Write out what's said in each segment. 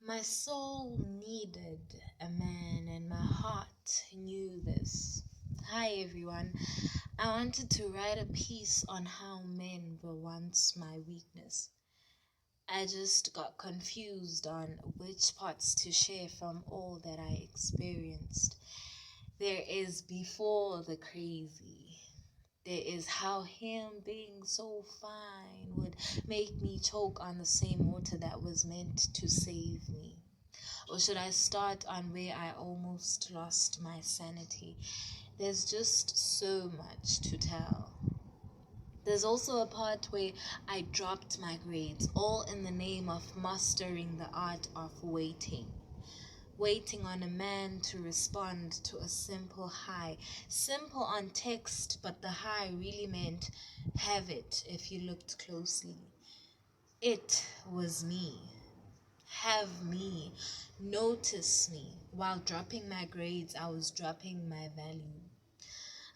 My soul needed a man, and my heart knew this. Hi everyone. I wanted to write a piece on how men were once my weakness. I just got confused on which parts to share from all that I experienced. There is before the crazy. There is how him being so fine would make me choke on the same water that was meant to save me. Or should I start on where I almost lost my sanity? There's just so much to tell. There's also a part where I dropped my grades, all in the name of mastering the art of waiting. Waiting on a man to respond to a simple hi. Simple on text, but the hi really meant have it if you looked closely. It was me. Have me. Notice me. While dropping my grades, I was dropping my value.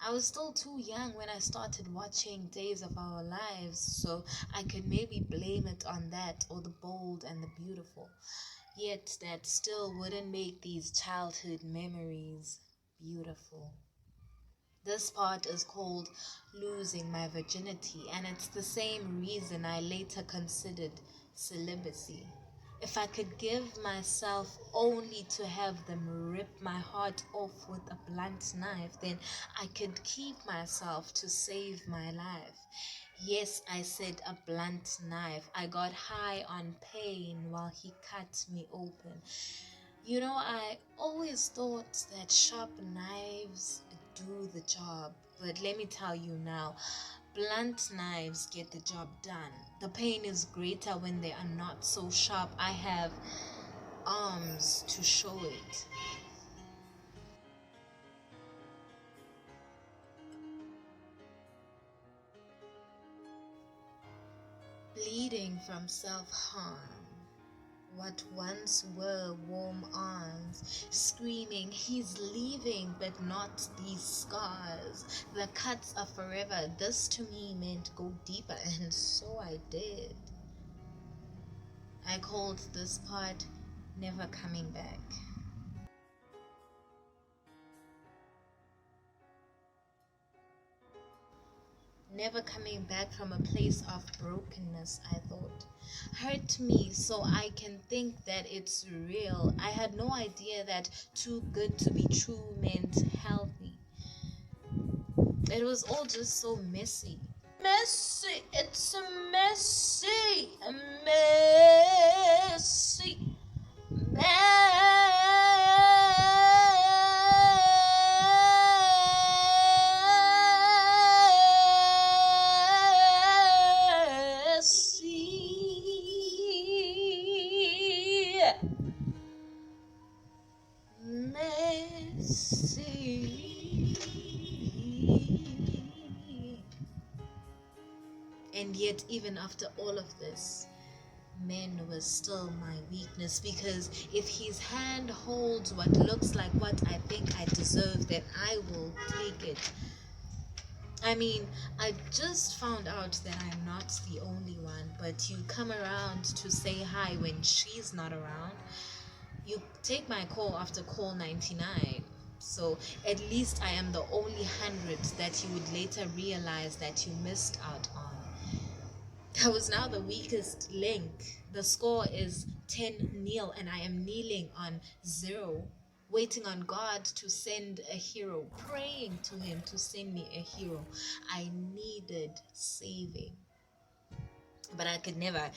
I was still too young when I started watching Days of Our Lives, so I could maybe blame it on that or the bold and the beautiful. Yet that still wouldn't make these childhood memories beautiful. This part is called losing my virginity, and it's the same reason I later considered celibacy. If I could give myself only to have them rip my heart off with a blunt knife, then I could keep myself to save my life. Yes, I said a blunt knife. I got high on pain while he cut me open. I always thought that sharp knives do the job, but let me tell you now, blunt knives get the job done. The pain is greater when they are not so sharp. I have arms to show it. Bleeding from self-harm. What once were warm arms, screaming, he's leaving, but not these scars. The cuts are forever. This to me meant go deeper, and so I did. I called this part never coming back. Never coming back from a place of brokenness, I thought. Hurt me so I can think that it's real. I had no idea that too good to be true meant healthy. It was all just so messy. Messy, it's a messy, messy, messy. And yet, even after all of this, men was still my weakness, because if his hand holds what looks like what I think I deserve, then I will take it. I mean, I just found out that I'm not the only one, but you come around to say hi when she's not around. You take my call after call 99. So at least I am the only 100 that you would later realize that you missed out on. That was now the weakest link. The score is 10-0, and I am kneeling on 0, waiting on God to send a hero, praying to Him to send me a hero. I needed saving. But I could never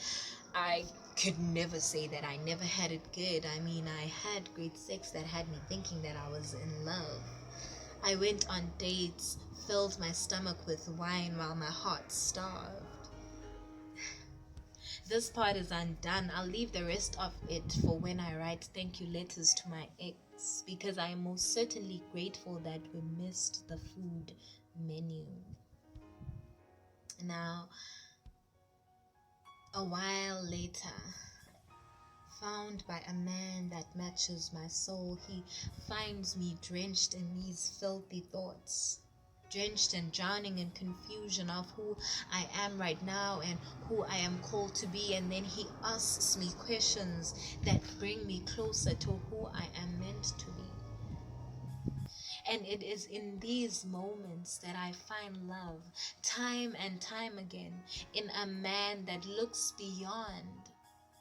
say that I never had it good. I mean, I had great sex that had me thinking that I was in love. I went on dates, filled my stomach with wine while my heart starved. This part is undone. I'll leave the rest of it for when I write thank you letters to my ex, because I am most certainly grateful that we missed the food menu. Now, a while later, found by a man that matches my soul, he finds me drenched in these filthy thoughts. drenched and drowning in confusion of who I am right now and who I am called to be. And then he asks me questions that bring me closer to who I am meant to be. And it is in these moments that I find love, time and time again, in a man that looks beyond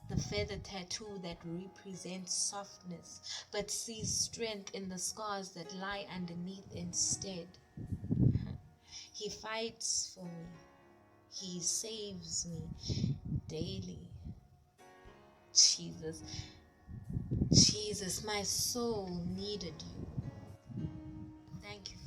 the feather tattoo that represents softness, but sees strength in the scars that lie underneath instead. He fights for me. He saves me daily. Jesus, Jesus, my soul needed you. Thank you.